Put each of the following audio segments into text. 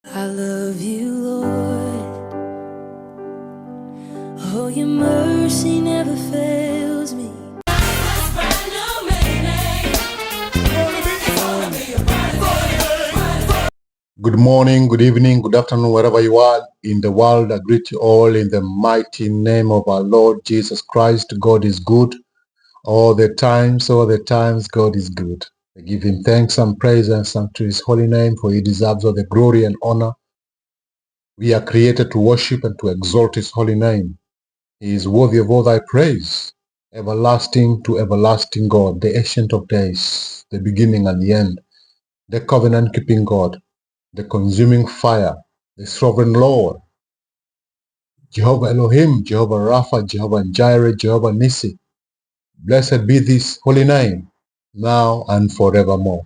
I love you, Lord. Oh, your mercy never fails me. Good morning, good evening, good afternoon, wherever you are in the world. I greet you all in the mighty name of our Lord Jesus Christ. God is good all the times, God is good. I give him thanks and praise and to his holy name, for he deserves all the glory and honor. We are created to worship and to exalt his holy name. He is worthy of all thy praise. Everlasting to everlasting God, the ancient of days, the beginning and the end, the covenant-keeping God, the consuming fire, the sovereign Lord, Jehovah Elohim, Jehovah Rapha, Jehovah Jireh, Jehovah Nissi. Blessed be this holy name, now and forevermore.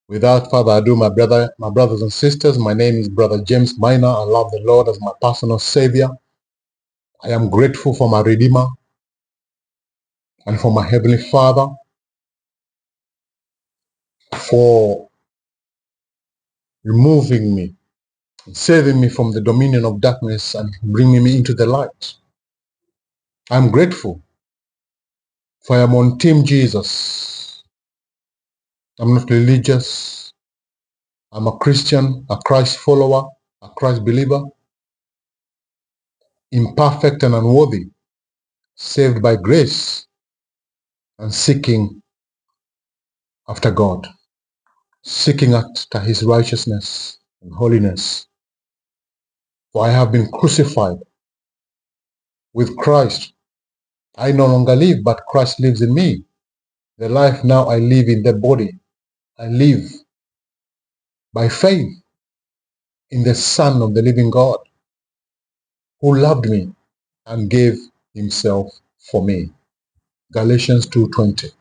Without further ado, my brothers and sisters, my name is Brother James Minor. I love the Lord as my personal Savior. I am grateful for my Redeemer and for my Heavenly Father for removing me, saving me from the dominion of darkness and bringing me into the light. I'm grateful for I am on Team Jesus. I'm not religious. I'm a Christian, a Christ follower, a Christ believer, imperfect and unworthy, saved by grace and seeking after God, seeking after his righteousness and holiness. For I have been crucified with Christ. I no longer live, but Christ lives in me. The life now I live in the body, I live by faith in the Son of the living God, who loved me and gave himself for me. Galatians 2:20.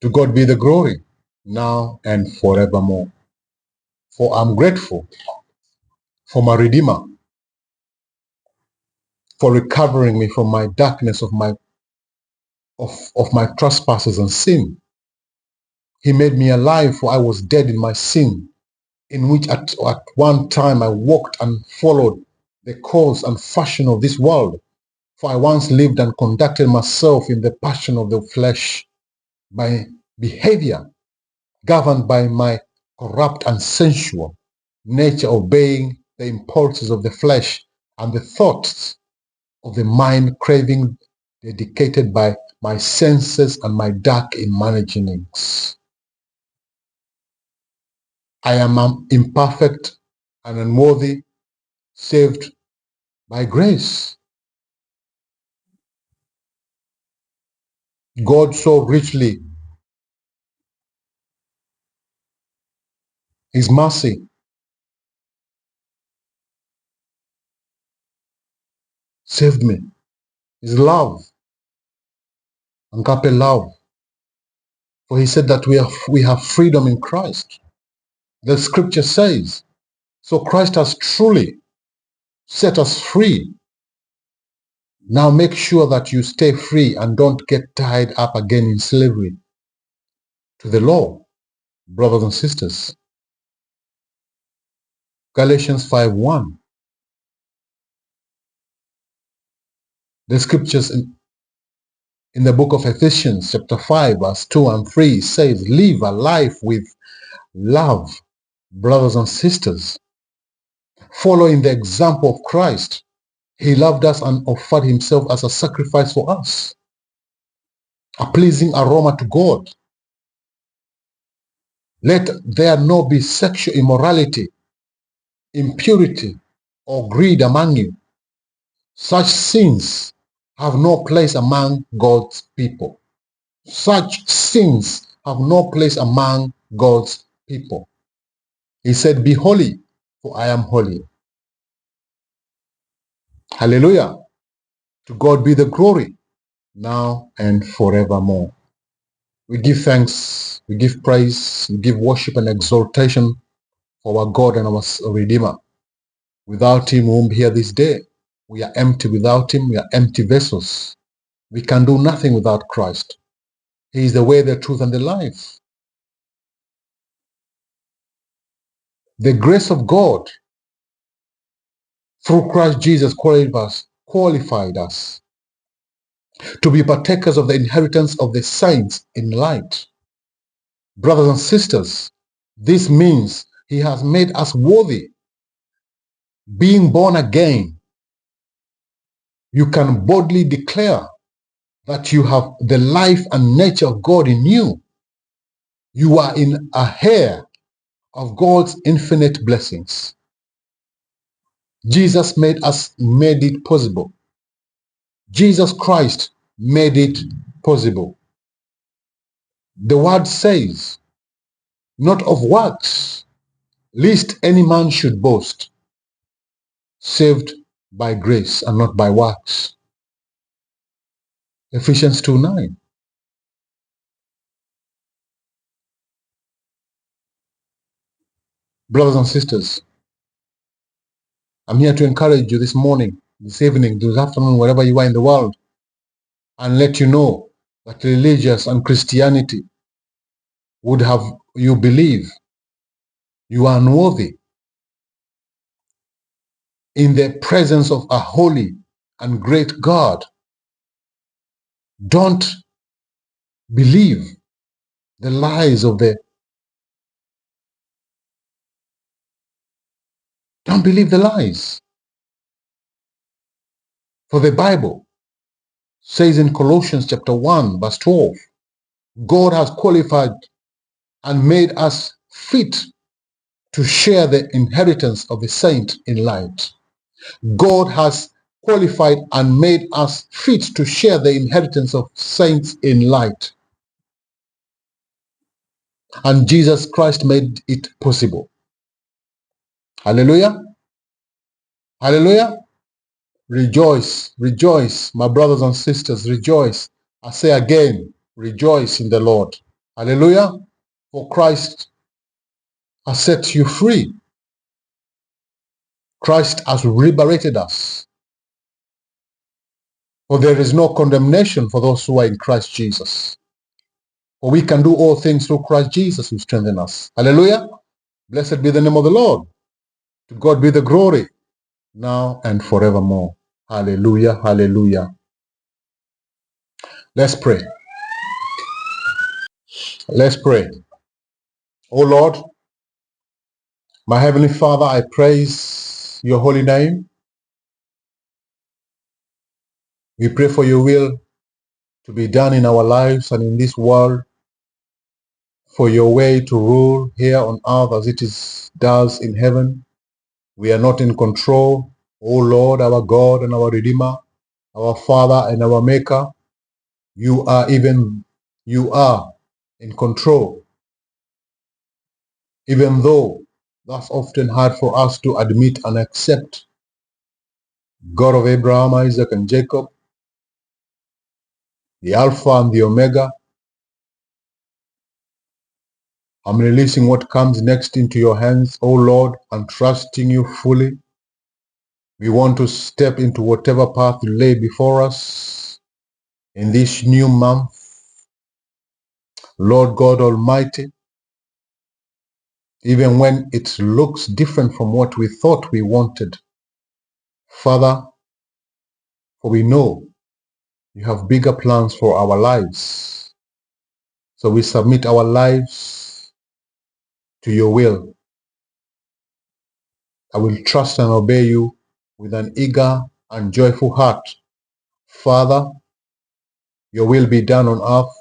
To God be the glory, now and forevermore. For I'm grateful for my Redeemer, for recovering me from my darkness of my trespasses and sin. He made me alive, for I was dead in my sin, in which at one time I walked and followed the course and fashion of this world. For I once lived and conducted myself in the passion of the flesh, by behavior governed by my corrupt and sensual nature, obeying the impulses of the flesh and the thoughts of the mind, craving dedicated by my senses and my dark imaginings. I am imperfect and unworthy, saved by grace. God so richly, his mercy, saved me. His love, agape love. For he said that we have freedom in Christ. The scripture says, so Christ has truly set us free. Now make sure that you stay free and don't get tied up again in slavery to the law, brothers and sisters. Galatians 5:1. The scriptures in the book of Ephesians chapter 5 verse 2 and 3 says, live a life with love, brothers and sisters. Following the example of Christ, he loved us and offered himself as a sacrifice for us, a pleasing aroma to God. Let there not be sexual immorality, impurity, or greed among you. Such sins have no place among God's people. Such sins have no place among God's people. He said, be holy, for I am holy. Hallelujah. To God be the glory, now and forevermore. We give thanks, we give praise, we give worship and exaltation for our God and our Redeemer. Without him, we won't be here this day. We are empty without him. We are empty vessels. We can do nothing without Christ. He is the way, the truth, and the life. The grace of God through Christ Jesus qualified us to be partakers of the inheritance of the saints in light. Brothers and sisters, this means he has made us worthy. Being born again, you can boldly declare that you have the life and nature of God in you. You are in a heir of God's infinite blessings. Jesus made it possible. Jesus Christ made it possible. The word says, not of works, lest any man should boast, saved by grace and not by works. Ephesians 2:9. Brothers and sisters, I'm here to encourage you this morning, this evening, this afternoon, wherever you are in the world, and let you know that religious and Christianity would have you believe you are unworthy in the presence of a holy and great God. Don't believe the lies of don't believe the lies. For the Bible says in Colossians chapter 1 verse 12, God has qualified and made us fit to share the inheritance of the saint in light. God has qualified and made us fit to share the inheritance of saints in light. And Jesus Christ made it possible. Hallelujah. Hallelujah. Rejoice, rejoice, my brothers and sisters, rejoice. I say again, rejoice in the Lord. Hallelujah. For Christ has set you free. Christ has liberated us. For there is no condemnation for those who are in Christ Jesus. For we can do all things through Christ Jesus who strengthens us. Hallelujah. Blessed be the name of the Lord. To God be the glory, now and forevermore. Hallelujah. Hallelujah. Let's pray. Let's pray. Oh Lord, my Heavenly Father, I praise your holy name. We pray for your will to be done in our lives and in this world, for your way to rule here on earth as it does in heaven. We are not in control. O Lord, our God and our Redeemer, our Father and our Maker, you are in control, even though that's often hard for us to admit and accept. God of Abraham, Isaac, and Jacob, the Alpha and the Omega, I'm releasing what comes next into your hands, O Lord, and trusting you fully. We want to step into whatever path you lay before us in this new month. Lord God Almighty, even when it looks different from what we thought we wanted, Father, for we know you have bigger plans for our lives. So we submit our lives to your will. I will trust and obey you with an eager and joyful heart. Father, your will be done on earth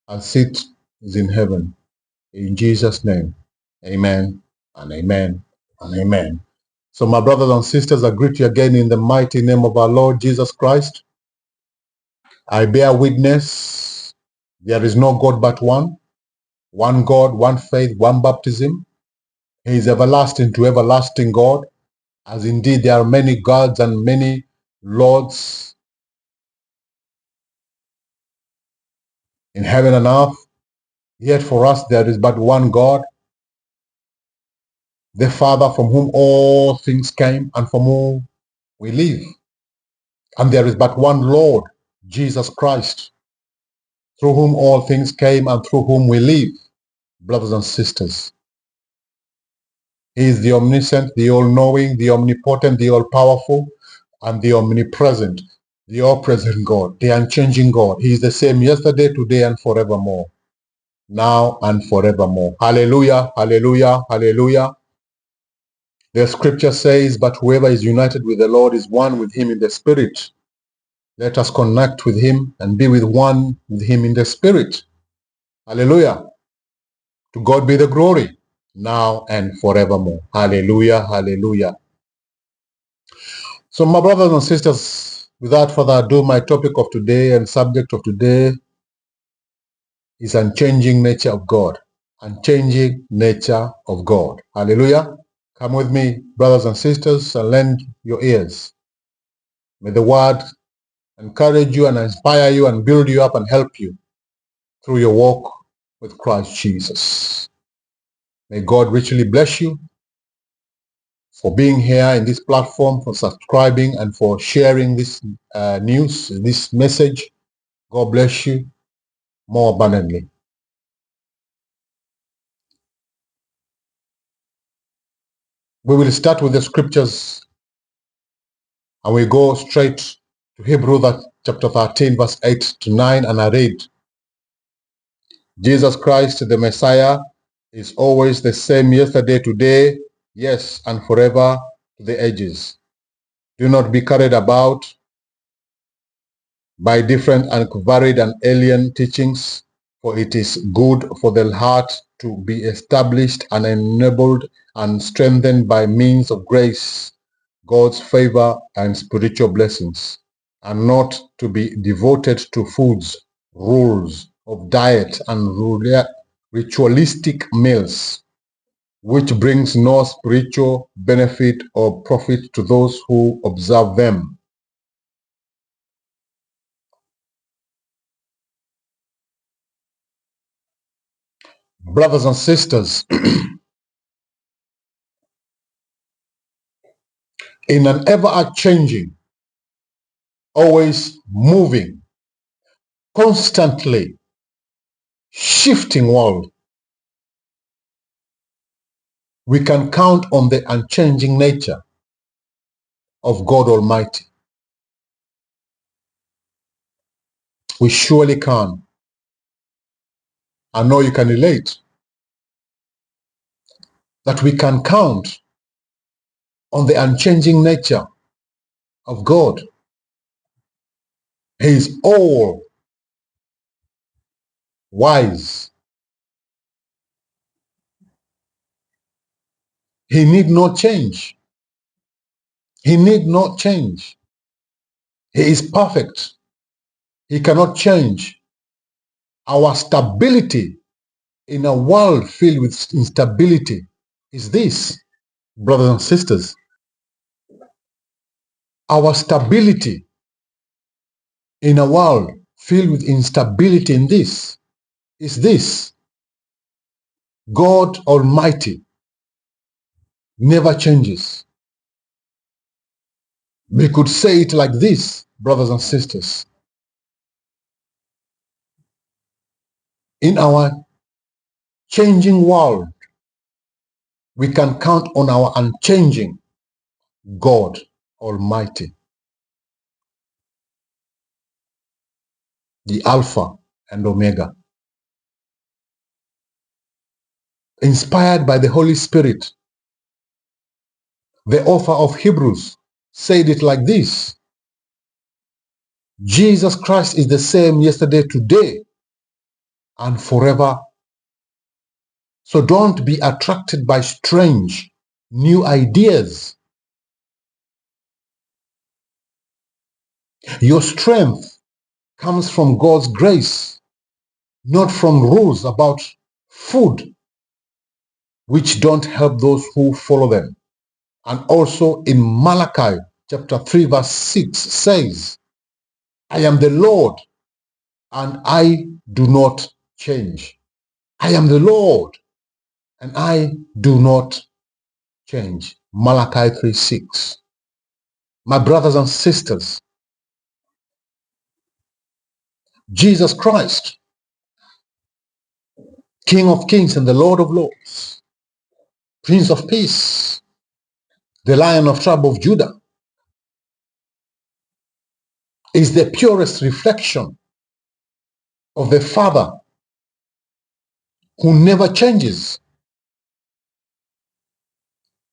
as it is in heaven. In Jesus' name, amen and amen and amen. So my brothers and sisters, I greet you again in the mighty name of our Lord Jesus Christ. I bear witness there is no God but one God, one faith, one baptism. He is everlasting to everlasting God, as indeed there are many gods and many lords in heaven and earth. Yet for us there is but one God, the Father, from whom all things came and from whom we live. And there is but one Lord, Jesus Christ, through whom all things came and through whom we live. Brothers and sisters, He is the omniscient, the all-knowing, the omnipotent, the all-powerful, and the omnipresent, the all-present God, the unchanging God. He is the same yesterday, today, and forevermore. Now and forevermore. Hallelujah, hallelujah, hallelujah. The scripture says, but whoever is united with the Lord is one with him in the spirit. Let us connect with him and be with one with him in the spirit. Hallelujah. To God be the glory, now and forevermore. Hallelujah, hallelujah. So my brothers and sisters, without further ado, my topic of today and subject of today is unchanging nature of God. Unchanging nature of God. Hallelujah. Come with me, brothers and sisters, and lend your ears. May the word encourage you and inspire you and build you up and help you through your walk with Christ Jesus. May God richly bless you for being here in this platform, for subscribing, and for sharing this news, this message. God bless you more abundantly. We will start with the scriptures and we go straight to Hebrew chapter 13, verse 8 to 9, and I read, Jesus Christ, the Messiah, is always the same yesterday, today, yes, and forever to the ages. Do not be carried about by different and varied and alien teachings, for it is good for the heart to be established and enabled and strengthened by means of grace, God's favor and spiritual blessings, and not to be devoted to foods, rules of diet and ritualistic meals, which brings no spiritual benefit or profit to those who observe them. Brothers and sisters, in an ever-changing, always moving, constantly shifting world, we can count on the unchanging nature of God Almighty. We surely can. I know you can relate that we can count on the unchanging nature of God. He is all wise. He need not change. He need not change. He is perfect. He cannot change. Our stability in a world filled with instability is this, brothers and sisters. Our stability in a world filled with instability in this is this. God Almighty never changes. We could say it like this, brothers and sisters. In our changing world, we can count on our unchanging God Almighty, the Alpha and Omega. Inspired by the Holy Spirit, the author of Hebrews said it like this. Jesus Christ is the same yesterday, today, and forever. So don't be attracted by strange new ideas. Your strength comes from God's grace, not from rules about food, which don't help those who follow them. And also in Malachi chapter 3 verse 6 says, I am the Lord and I do not change. I am the Lord and I do not change. Malachi 3:6. My brothers and sisters, Jesus Christ, King of Kings and the Lord of Lords, Prince of Peace, the Lion of tribe of Judah, is the purest reflection of the Father who never changes.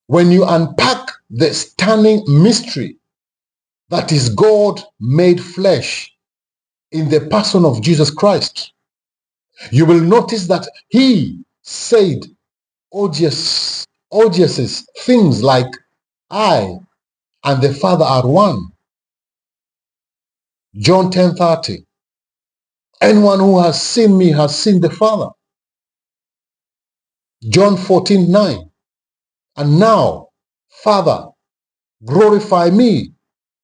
When you unpack the stunning mystery that is God made flesh in the person of Jesus Christ, you will notice that he said odious things like, I and the Father are one. John 10:30. Anyone who has seen me has seen the Father. John 14:9. And now, Father, glorify me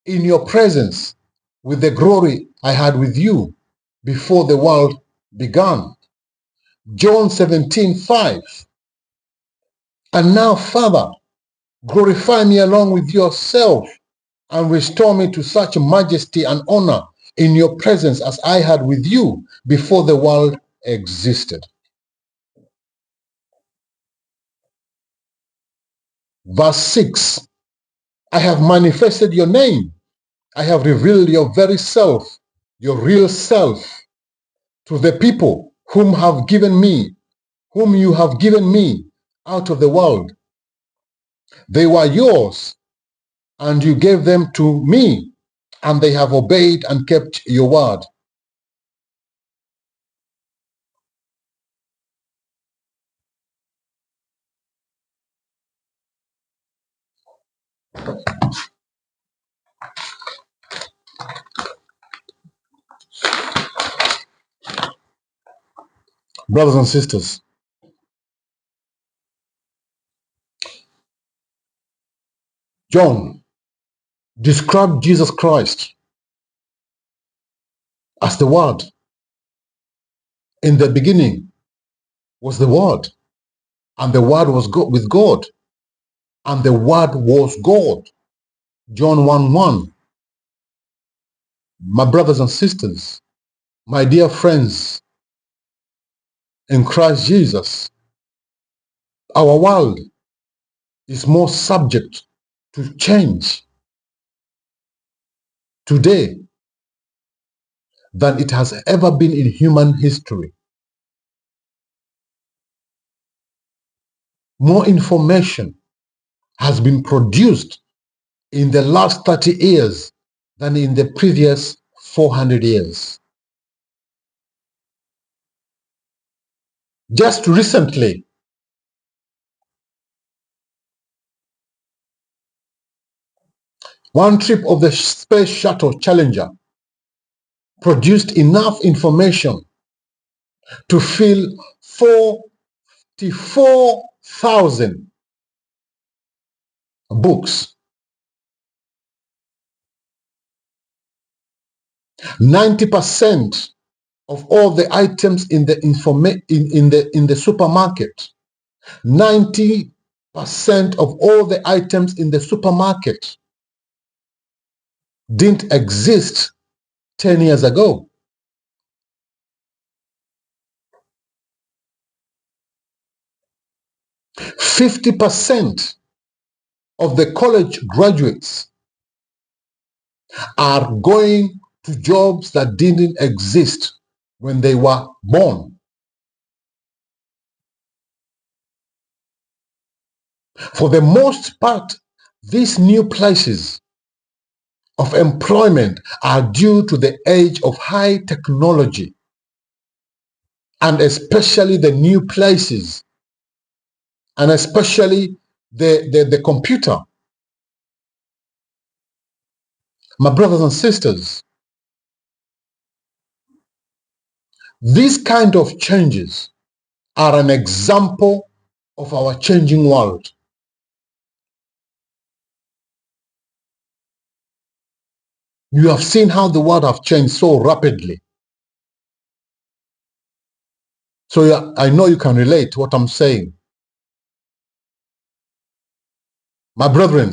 in your presence with the glory I had with you before the world began. John 17:5. And now, Father, glorify me along with yourself and restore me to such majesty and honor in your presence as I had with you before the world existed. Verse 6. I have manifested your name. I have revealed your very self, your real self, to the people whom you have given me out of the world. They were yours, and you gave them to me, and they have obeyed and kept your word. Brothers and sisters, John described Jesus Christ as the Word. In the beginning was the Word, and the Word was with God, and the Word was God. John 1:1. My brothers and sisters, my dear friends in Christ Jesus, our world is more subject to change today than it has ever been in human history. More information has been produced in the last 30 years than in the previous 400 years. Just recently, one trip of the Space Shuttle Challenger produced enough information to fill 44,000 books. 90% of all the items in the in the supermarket, 90% of all the items in the supermarket didn't exist 10 years ago. 50% of the college graduates are going to jobs that didn't exist when they were born. For the most part, these new places of employment are due to the age of high technology, and especially the new places, and especially the computer. My brothers and sisters, these kind of changes are an example of our changing world. You have seen how the world have changed so rapidly. So I know you can relate to what I'm saying. My brethren,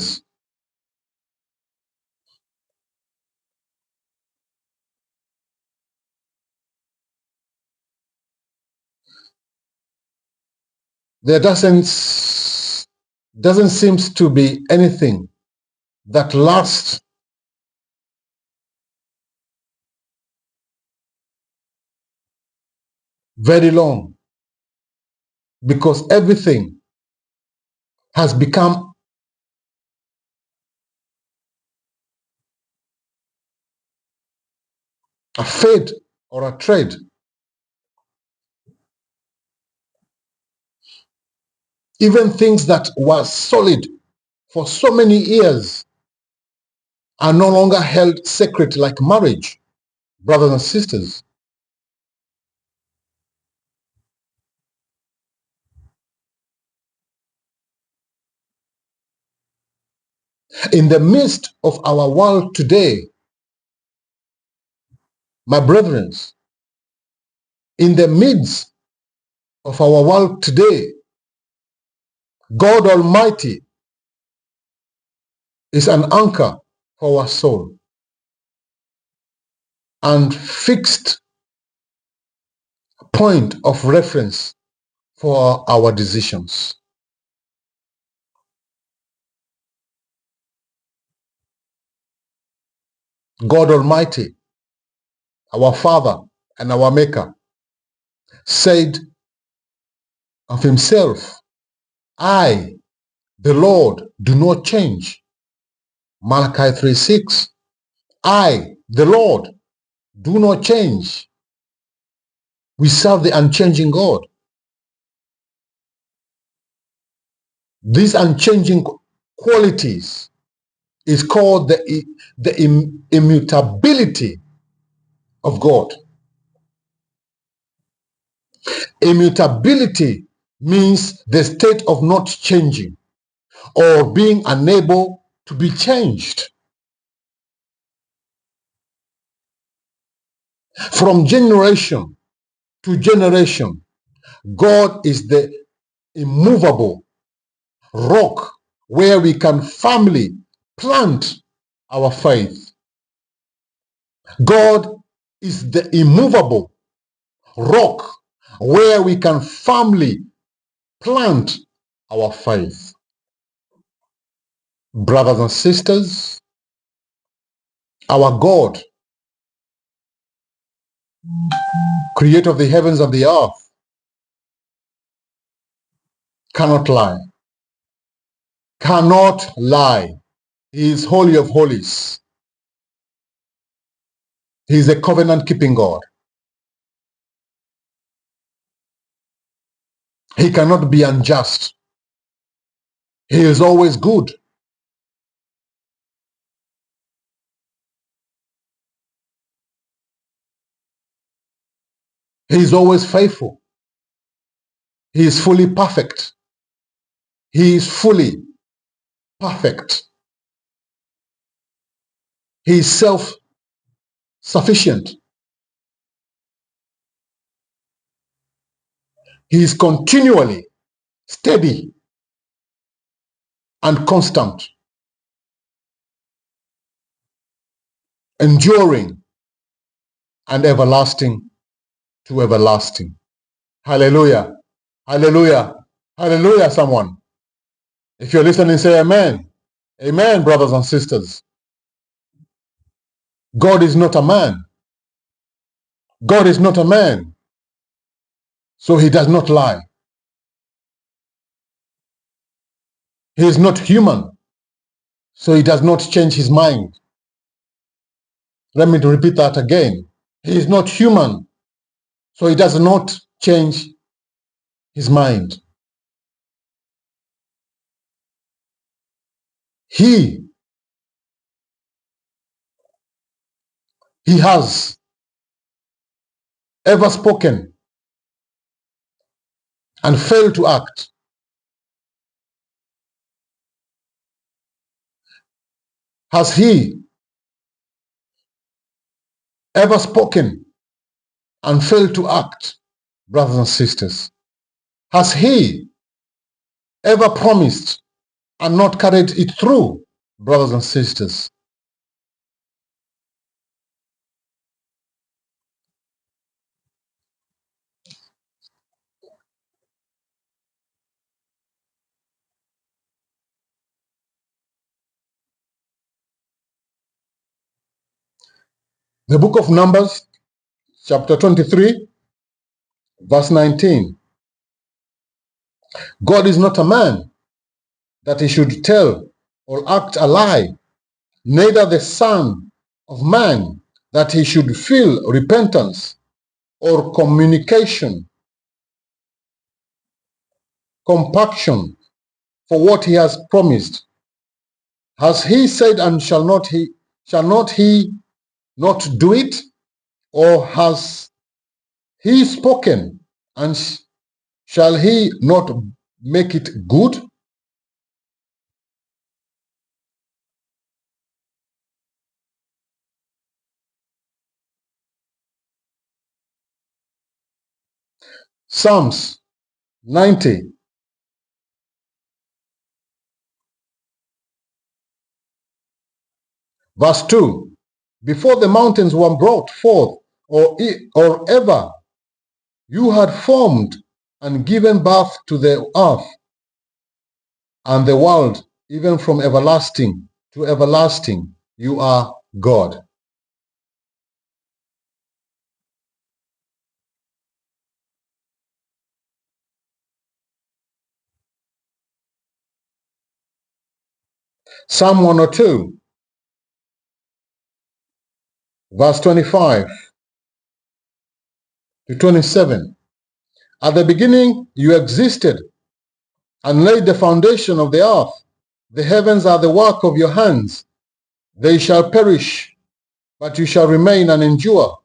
there doesn't doesn't seem to be anything that lasts very long, because everything has become a fad or a trend. Even things that were solid for so many years are no longer held sacred, like marriage, brothers and sisters. In the midst of our world today, my brethren, in the midst of our world today, God Almighty is an anchor for our soul and fixed point of reference for our decisions. God Almighty, our Father and our Maker, said of himself, I, the Lord, do not change. Malachi 3:6. I, the Lord, do not change. We serve the unchanging God. These unchanging qualities is called the immutability of God. Immutability means the state of not changing or being unable to be changed. From generation to generation, God is the immovable rock where we can firmly plant our faith. God is the immovable rock where we can firmly plant our faith. Brothers and sisters, our God, creator of the heavens and the earth, cannot lie. Cannot lie. He is holy of holies. He is a covenant-keeping God. He cannot be unjust. He is always good. He is always faithful. He is fully perfect. He is fully perfect. He is self-sufficient. He is continually steady and constant, enduring and everlasting to everlasting. Hallelujah. Hallelujah. Hallelujah, someone. If you're listening, say amen. Amen, brothers and sisters. God is not a man. God is not a man, so he does not lie. He is not human, so he does not change his mind. Let me repeat that again. He is not human, so he does not change his mind. He has ever spoken and failed to act. Has he ever spoken and failed to act, brothers and sisters? Has he ever promised and not carried it through, brothers and sisters? The book of Numbers, chapter 23, verse 19. God is not a man that he should tell or act a lie, neither the Son of Man that he should feel repentance or compaction for what he has promised. Has he said, and shall not he not do it? Or has he spoken, and shall he not make it good? Psalms 90, verse 2. Before the mountains were brought forth, or ever you had formed and given birth to the earth and the world, even from everlasting to everlasting, you are God. Psalm 102, verse 25 to 27. At the beginning you existed and laid the foundation of the earth. The heavens are the work of your hands. They shall perish, but you shall remain and endure.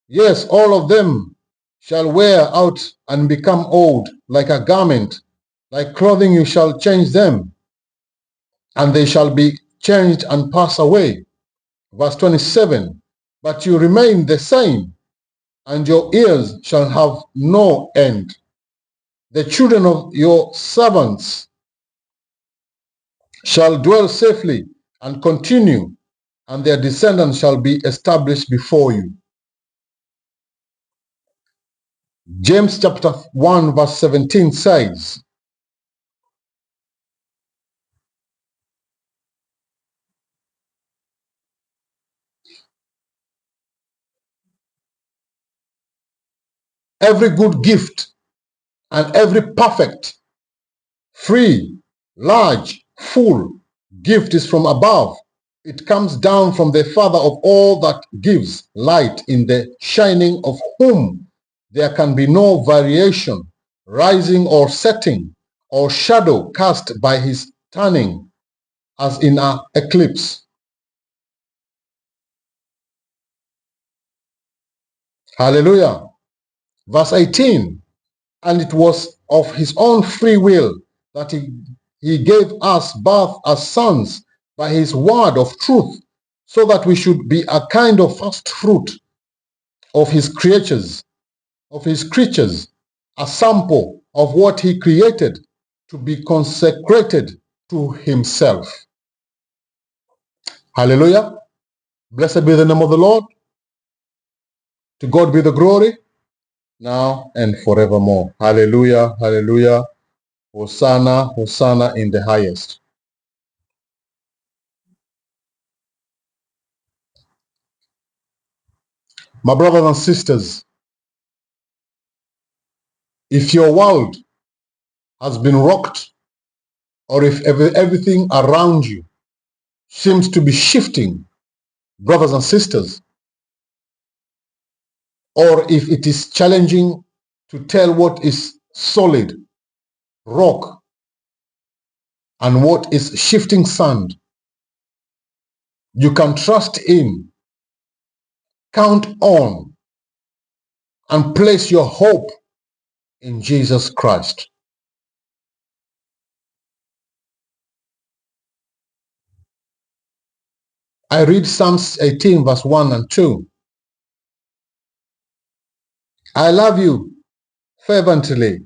Yes, all of them shall wear out and become old, like a garment. Like clothing you shall change them, and they shall be changed and pass away. Verse 27, but you remain the same, and your years shall have no end. The children of your servants shall dwell safely and continue, and their descendants shall be established before you. James chapter 1 verse 17 says, every good gift and every perfect, free, large, full gift is from above. It comes down from the Father of all that gives light, in the shining of whom there can be no variation, rising or setting, or shadow cast by his turning, as in an eclipse. Hallelujah. Verse 18, and it was of his own free will that he gave us birth as sons by his word of truth, so that we should be a kind of first fruit of his creatures, a sample of what he created, to be consecrated to himself. Hallelujah. Blessed be the name of the Lord. To God be the glory, now and forevermore. Hallelujah. Hallelujah. Hosanna, Hosanna in the highest. My brothers and sisters, if your world has been rocked, or if everything around you seems to be shifting, brothers and sisters, or if it is challenging to tell what is solid rock and what is shifting sand, you can trust in, count on, and place your hope in Jesus Christ. I read Psalms 18 verse 1 and 2. I love you fervently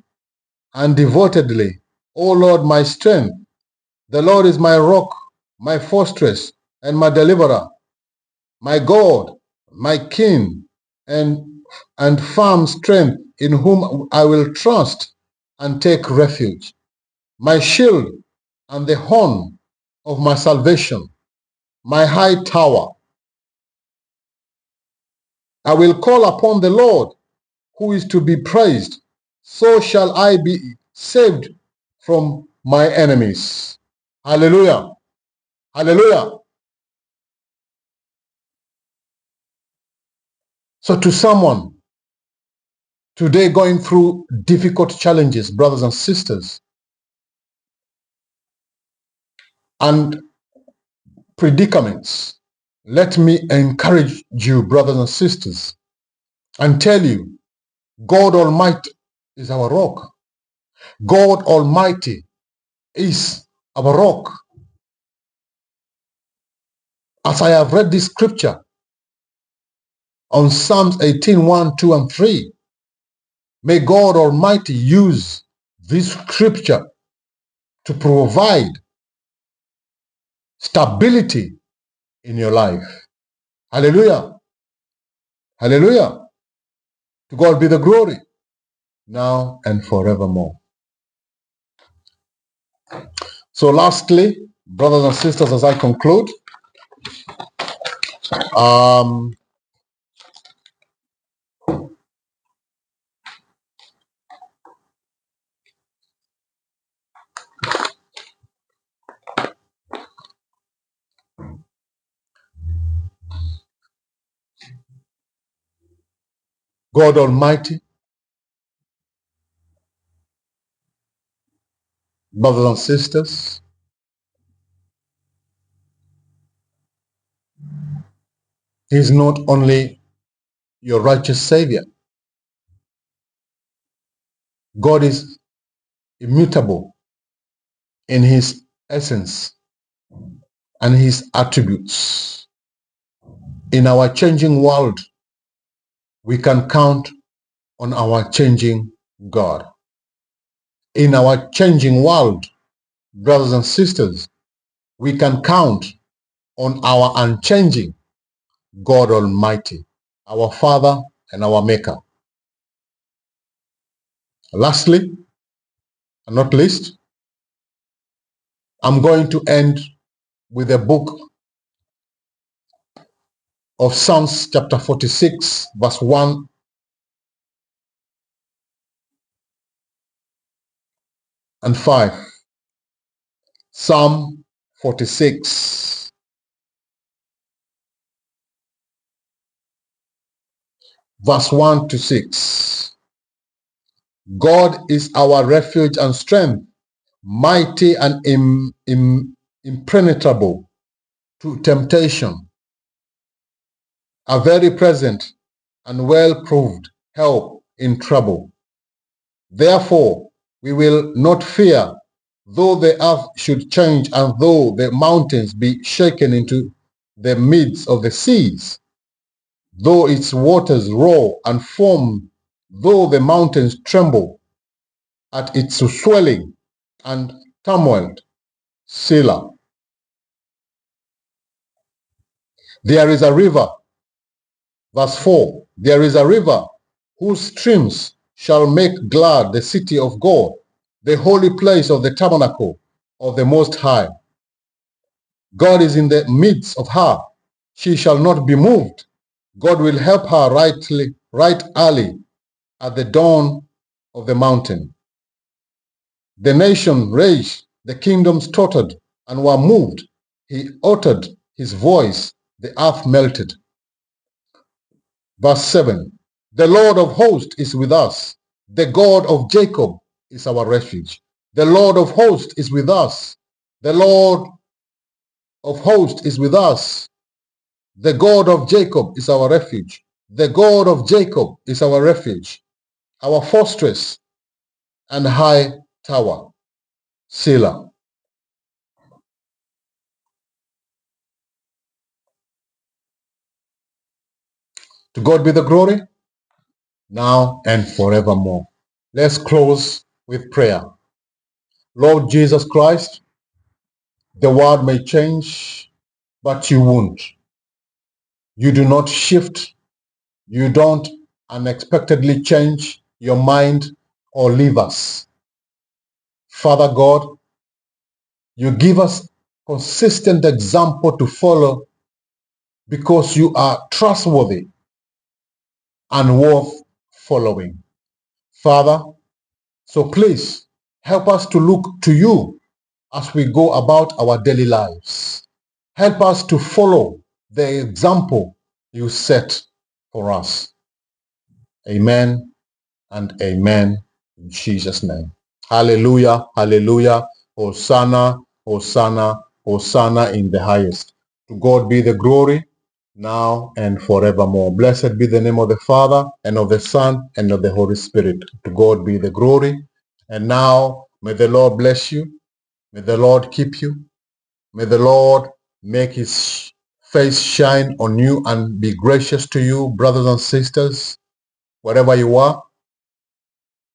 and devotedly, O Lord, my strength. The Lord is my rock, my fortress, and my deliverer, my God, my King, and firm strength, in whom I will trust and take refuge, my shield and the horn of my salvation, my high tower. I will call upon the Lord, who is to be praised. So shall I be saved from my enemies. Hallelujah. Hallelujah. So to someone today going through difficult challenges, brothers and sisters, and predicaments, let me encourage you, brothers and sisters, and tell you, God Almighty is our rock. God Almighty is our rock. As I have read this scripture on Psalms 18, 1, 2, and 3, may God Almighty use this scripture to provide stability in your life. Hallelujah. Hallelujah. To God be the glory, now and forevermore. So lastly, brothers and sisters, as I conclude, God Almighty, brothers and sisters, He is not only your righteous Savior. God is immutable in His essence and His attributes. In our changing world, we can count on our changing God. In our changing world, brothers and sisters, we can count on our unchanging God Almighty, our Father and our Maker. Lastly, and not least, I'm going to end with a book of Psalms chapter 46, verse 1 and 5. Psalm 46, verse 1 to 6. God is our refuge and strength, mighty and impenetrable to temptation, a very present and well-proved help in trouble. Therefore, we will not fear, though the earth should change and though the mountains be shaken into the midst of the seas, though its waters roar and foam, though the mountains tremble at its swelling and turmoil. Selah. There is a river, verse 4, there is a river whose streams shall make glad the city of God, the holy place of the tabernacle of the Most High. God is in the midst of her. She shall not be moved. God will help her right early at the dawn of the mountain. The nation raged, the kingdoms tottered and were moved. He uttered his voice, the earth melted. Verse 7, the Lord of hosts is with us. The God of Jacob is our refuge. The Lord of hosts is with us. The Lord of hosts is with us. The God of Jacob is our refuge. The God of Jacob is our refuge, our fortress and high tower. Selah. To God be the glory, now and forevermore. Let's close with prayer. Lord Jesus Christ, the world may change, but you won't. You do not shift. You don't unexpectedly change your mind or leave us. Father God, you give us consistent example to follow because you are trustworthy and worth following. Father, so please help us to look to you as we go about our daily lives. Help us to follow the example you set for us. Amen and amen in Jesus' name. Hallelujah, hallelujah. Hosanna, Hosanna, Hosanna in the highest. To God be the glory, now and forevermore. Blessed be the name of the Father, and of the Son, and of the Holy Spirit. To God be the glory. And now, may the Lord bless you. May the Lord keep you. May the Lord make his face shine on you and be gracious to you, brothers and sisters, wherever you are.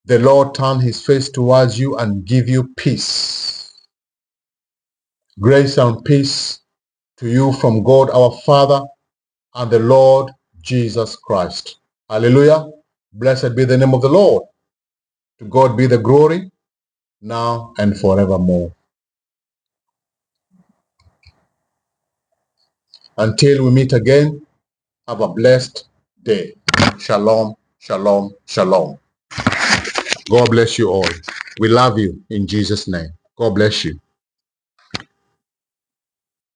The Lord turn his face towards you and give you peace. Grace and peace to you from God our Father and the Lord Jesus Christ. Hallelujah. Blessed be the name of the Lord. To God be the glory, now and forevermore. Until we meet again, have a blessed day. Shalom, shalom, shalom. God bless you all. We love you in Jesus' name. God bless you.